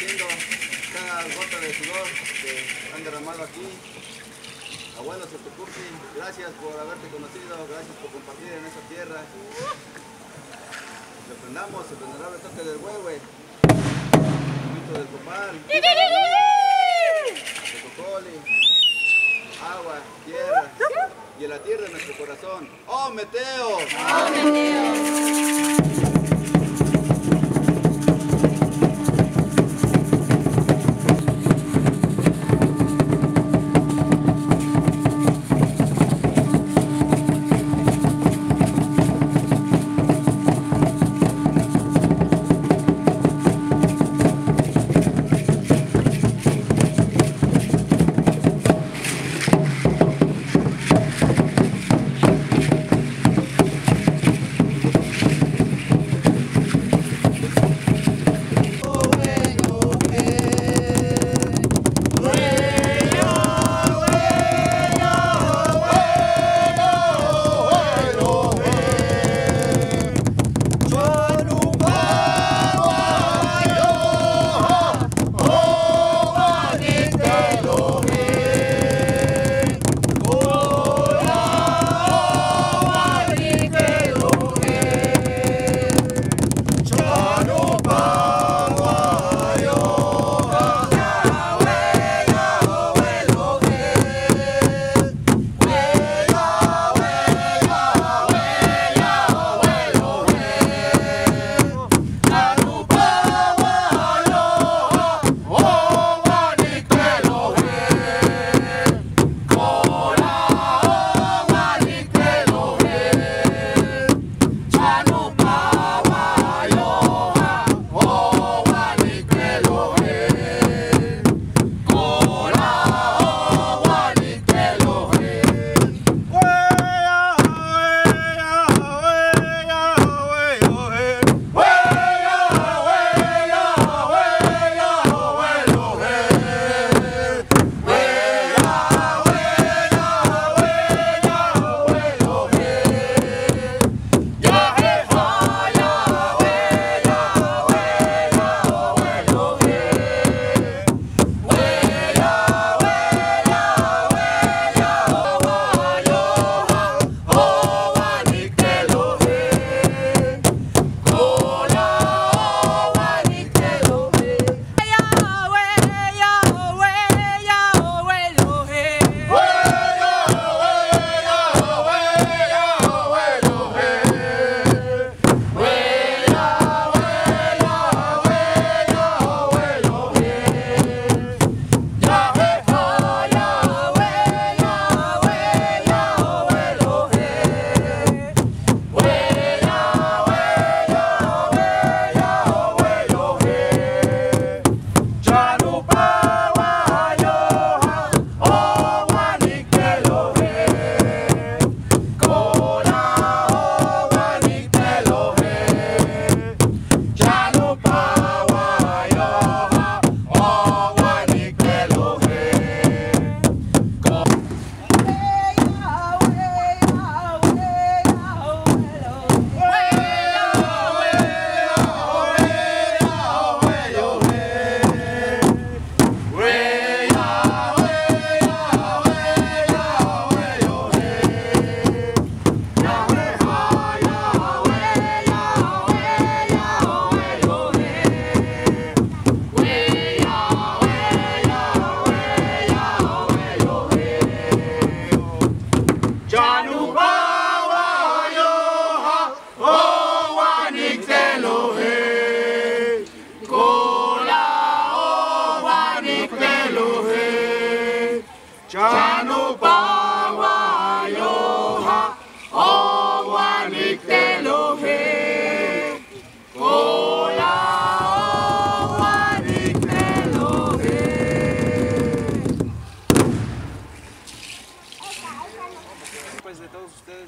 agradeciendo cada gota de sudor que han derramado aquí. Abuelo Sotocursi, gracias por haberte conocido, gracias por compartir en esta tierra. Reprendamos el venerable toque del huehue, el grito del copal, el cocoli, agua, tierra y en la tierra de nuestro corazón. ¡Oh, Meteo! ¡Oh, Meteo!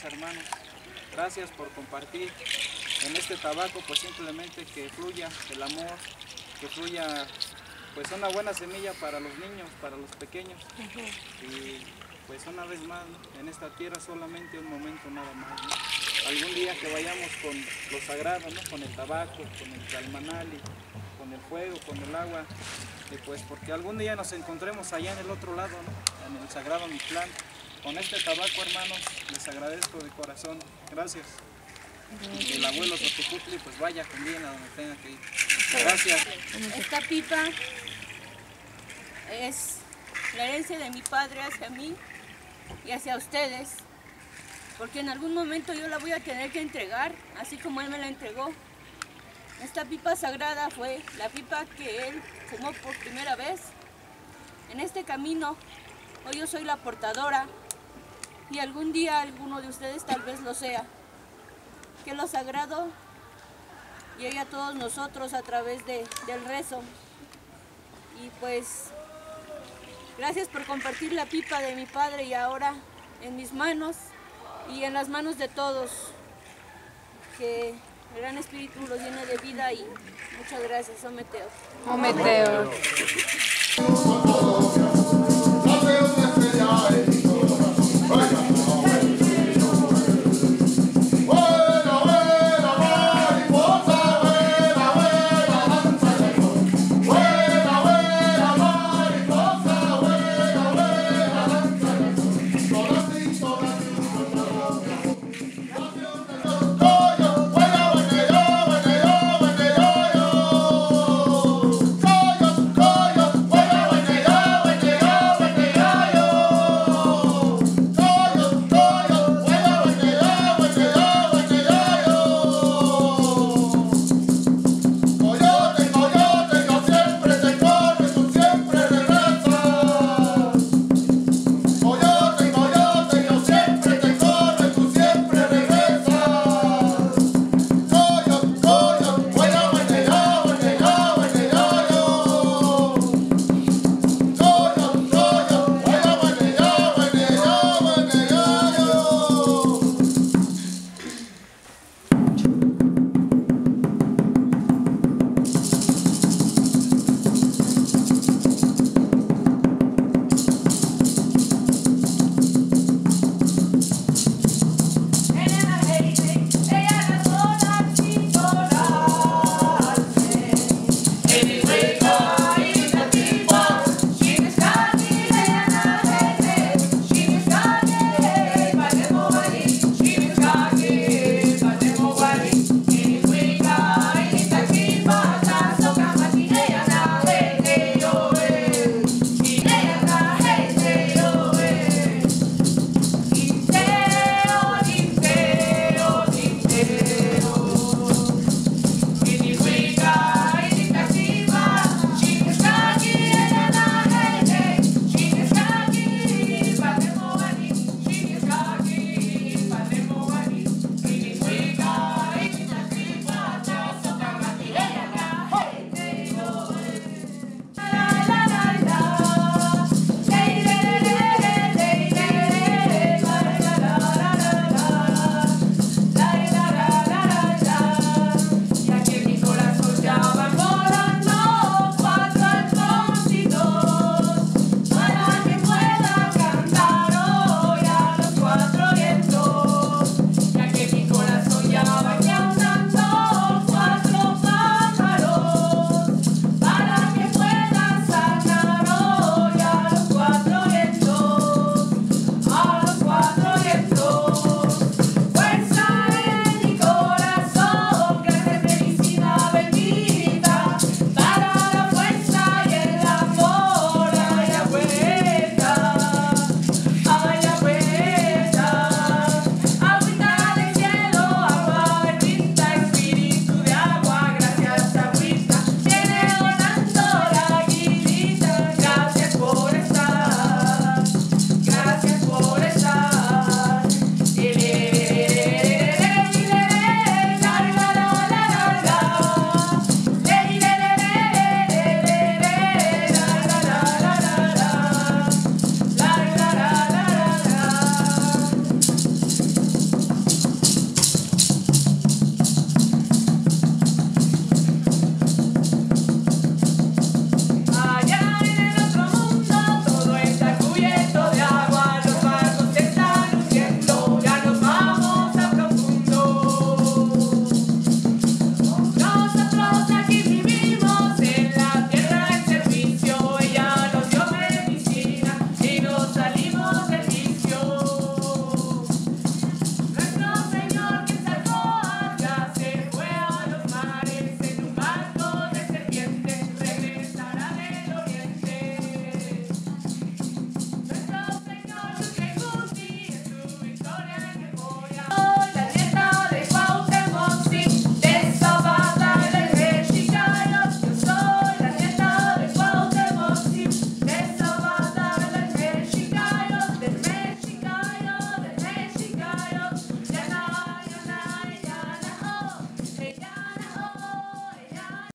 Hermanos, gracias por compartir en este tabaco, pues simplemente que fluya el amor, que fluya pues una buena semilla para los niños, para los pequeños. Y pues una vez más, ¿no?, en esta tierra solamente un momento nada más, ¿no? Algún día que vayamos con lo sagrado, ¿no?, con el tabaco, con el calmanali, con con el fuego, con el agua, y pues porque algún día nos encontremos allá en el otro lado, ¿no? En el Sagrado Mictlán. Con este tabaco, hermanos, les agradezco de corazón. Gracias. Y que el abuelo Sotecutli pues vaya con bien a donde tenga que ir. Gracias. Esta pipa es la herencia de mi padre hacia mí y hacia ustedes, porque en algún momento yo la voy a tener que entregar, así como él me la entregó. Esta pipa sagrada fue la pipa que él fumó por primera vez. En este camino, hoy yo soy la portadora y algún día alguno de ustedes tal vez lo sea. Que lo sagrado llegue a todos nosotros a través del rezo. Y pues, gracias por compartir la pipa de mi padre y ahora en mis manos y en las manos de todos. Que el Gran Espíritu los llene de vida y muchas gracias, Ometeo. Ometeo.